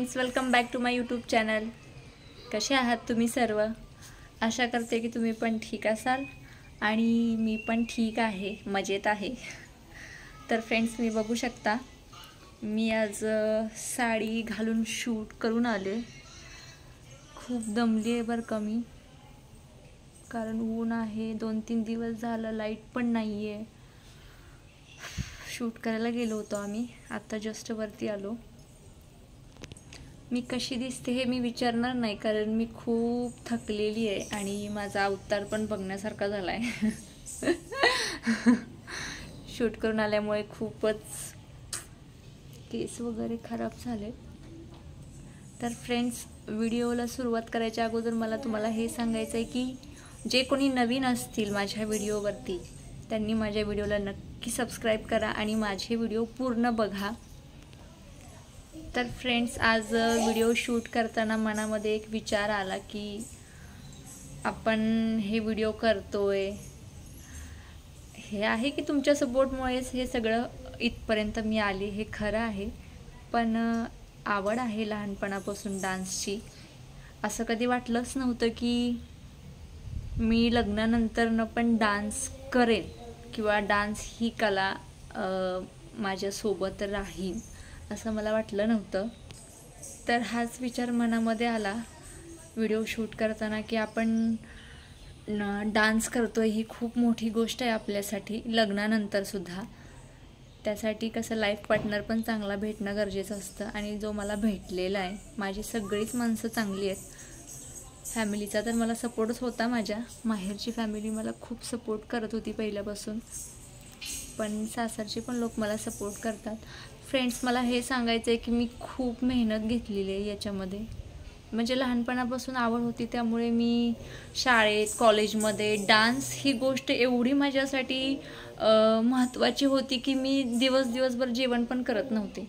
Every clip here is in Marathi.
Welcome back to my YouTube channel. कसे आहात तुम्ही सर्व? आशा करते की तुम्ही पण ठीक असाल आणि मी पण ठीक आहे, मजेत आहे। तर फ्रेंड्स, मी बघू शकता मी आज साडी घालून शूट करून आले। खूप दमली आहे बरं का मी, कारण ऊन आहे, 2-3 दिवस झालं लाईट पण नाही आहे। शूट करायला गेलो होतो आम्ही, आता जस्ट वरती आलो। मी कशी दिसते हे मी विचारणार नाही, कारण मी खूप थकलेली आहे आणि माझा अवतार पण बघण्यासारखा झालाय। शूट करून आल्यामुळे खूपच केस वगैरे खराब झाले। तर फ्रेंड्स, व्हिडिओला सुरुवात करायच्या अगोदर मला तुम्हाला हे सांगायचं आहे की जे कोणी नवीन असतील माझ्या व्हिडिओवरती, त्यांनी माझ्या व्हिडिओला नक्की सबस्क्राईब करा आणि माझे व्हिडिओ पूर्ण बघा। तर फ्रेंड्स, आज व्हिडिओ शूट करताना मनामध्ये एक विचार आला की आपण हे व्हिडिओ करतोय, हे आहे की तुमच्या सपोर्टमुळेच हे सगळं इथपर्यंत मी आले, हे खरं आहे। पण आवड आहे लहानपणापासून डान्सची। असं कधी वाटलंच नव्हतं की मी लग्नानंतर पण डान्स करेन किंवा डान्स ही कला माझ्यासोबत राहील, असं मला वाटलं नव्हतं। तर हाच विचार मनामध्ये आला व्हिडिओ शूट करताना की आपण डान्स करतोय, ही खूप मोठी गोष्ट आहे आपल्यासाठी लग्नानंतर सुद्धा। त्यासाठी कसं लाईफ पार्टनर पण चांगला भेटणं गरजेचं असतं आणि जो मला भेटलेला आहे, माझी सगळीच माणसं चांगली आहेत। फॅमिलीचा तर मला सपोर्टच होता, माझ्या माहेरची फॅमिली मला खूप सपोर्ट करत होती पहिल्यापासून, पण सासरचे पण लोक मला सपोर्ट करतात। फ्रेंड्स, मला हे सांगायचं आहे की मी खूप मेहनत घेतलेली आहे याच्यामध्ये। म्हणजे लहानपणापासून आवड होती, त्यामुळे मी शाळेत कॉलेजमध्ये डान्स ही गोष्ट एवढी माझ्यासाठी महत्त्वाची होती की मी दिवसभर जेवण पण करत नव्हते।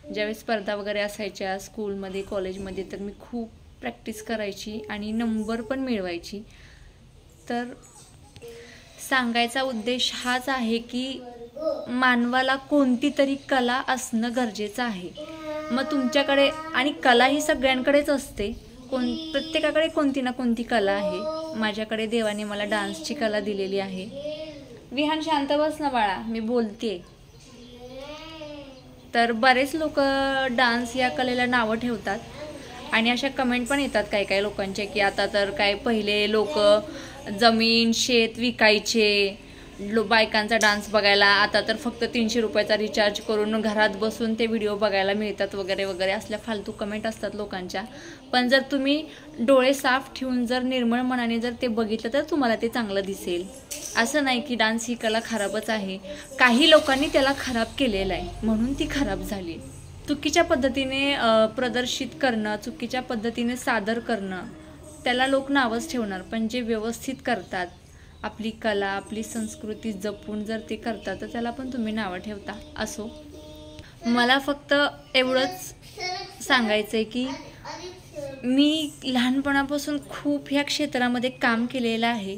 ज्यावेळेस स्पर्धा वगैरे असायच्या स्कूलमध्ये कॉलेजमध्ये, तर मी खूप प्रॅक्टिस करायची आणि नंबर पण मिळवायची। तर सांगायचा उद्देश हाच आहे की मानवाला कोणती तरी कला असणं गरजेचं आहे। मग तुमच्याकडे, आणि कला ही सगळ्यांकडेच असते, प्रत्येकाकडे कोणती ना कोणती कला आहे। माझ्याकडे देवाने मला डान्सची कला दिलेली आहे। विहान, शांत बस ना बाळा, मी बोलतेय। तर बरेच लोक डान्स या कलेला नावं ठेवतात आणि अशा कमेंट पण येतात काही लोकांचे की आता तर काय, पहिले लोक जमीन शेत विकायचे बायकांचा डान्स बघायला, आता तर फक्त 300 रुपयाचा रिचार्ज करून घरात बसून ते व्हिडिओ बघायला मिळतात वगैरे वगैरे, असल्या फालतू कमेंट असतात लोकांच्या। पण जर तुम्ही डोळे साफ ठेवून जर निर्मळ मनाने जर ते बघितलं तर तुम्हाला ते चांगलं दिसेल। असं नाही की डान्स ही कला खराबच आहे, काही लोकांनी त्याला खराब केलेलं आहे म्हणून ती खराब झाली। चुकीच्या पद्धतीने प्रदर्शित करणं, चुकीच्या पद्धतीने सादर करणं, त्याला लोक नावच ठेवणार। पण जे व्यवस्थित करतात, आपली कला आपली संस्कृती जपून जर ते करतात, तर त्याला पण तुम्ही नावं ठेवता। असो, मला फक्त एवढंच सांगायचं आहे की मी लहानपणापासून खूप ह्या क्षेत्रामध्ये काम केलेलं आहे।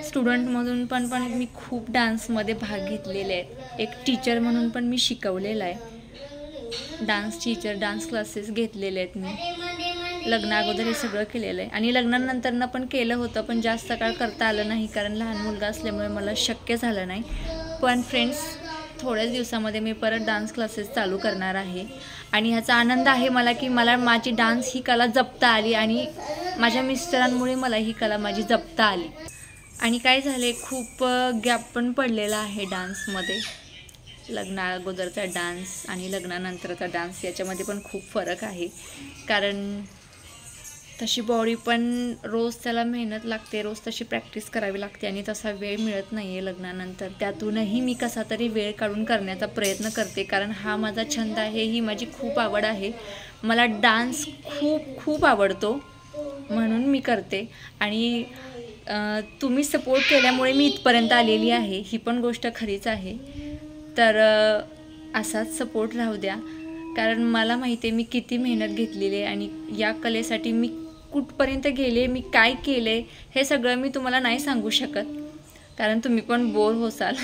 स्टुडंटमधून पण मी खूप डान्समध्ये भाग घेतलेले आहेत। एक टीचर म्हणून पण मी शिकवलेलं आहे, डान्स टीचर, डान्स क्लासेस घेतलेले आहेत मी। लग्न अगोदर हे सगळं केलेलं आहे आणि लग्नानंतर पण केलं होतं, पण जास्त काळ करता आलं नाही कारण लहान मुलगा असल्यामुळे मला शक्य झालं नाही। पण फ्रेंड्स, थोड्याच दिवसामध्ये मी परत डान्स क्लासेस चालू करणार आहे आणि ह्याचा आनंद आहे मला की मला माझी डान्स ही कला जपता आली आणि माझ्या मिस्टरांमुळे मला ही कला माझी जपता आली। आणि काय झाले, खूप गॅप पण पडलेला आहे डान्समध्ये। लग्ना अगोदरचा डान्स आणि लग्नानंतरचा डान्स याच्यामध्ये पण खूप फरक आहे, कारण तशी बॉडी पण रोज त्याला मेहनत लागते, रोज तशी प्रॅक्टिस करावी लागते आणि तसा वेळ मिळत नाही आहे लग्नानंतर। त्यातूनही मी कसा तरी वेळ काढून करण्याचा प्रयत्न करते, कारण हा माझा छंद आहे, ही माझी खूप आवड आहे। मला डान्स खूप आवडतो म्हणून मी करते आणि तुम्ही सपोर्ट केल्यामुळे मी इथपर्यंत आलेली आहे, ही पण गोष्ट खरीच आहे। तर असाच सपोर्ट राहू द्या, कारण मला माहिती आहे मी किती मेहनत घेतलेली आहे आणि या कलेसाठी मी कुठपर्यंत गेले, मी काय केले, हे सगळं मी तुम्हाला नाही सांगू शकत, कारण तुम्ही पण बोर होसाल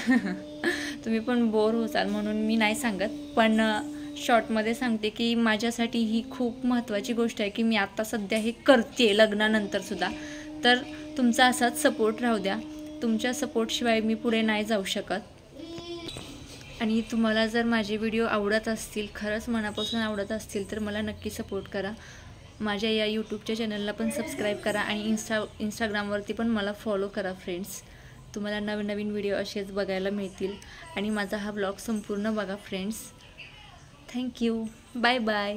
तुम्ही पण बोर होसाल म्हणून मी नाही सांगत। पण शॉर्टमध्ये सांगते की माझ्यासाठी ही खूप महत्त्वाची गोष्ट आहे की मी आत्ता सध्या हे करते लग्नानंतरसुद्धा. तर तुमचा असाच सपोर्ट राहू द्या. तुमच्या सपोर्टशिवाय मी पुढे नाही जाऊ शकत. आणि तुम्हाला जर माझे व्हिडिओ आवडत असतील, खरंच मनापासून आवडत असतील, तर मला नक्की सपोर्ट करा. माझ्या या यूट्यूबच्या चॅनलला पण सबस्क्राईब करा आणि इंस्टाग्रामवरती पण मला फॉलो करा फ्रेंड्स. तुम्हाला नवीन नवीन व्हिडिओ असेच बघायला मिळतील. आणि माझा हा ब्लॉग संपूर्ण बघा फ्रेंड्स. थँक्यू. Bye bye.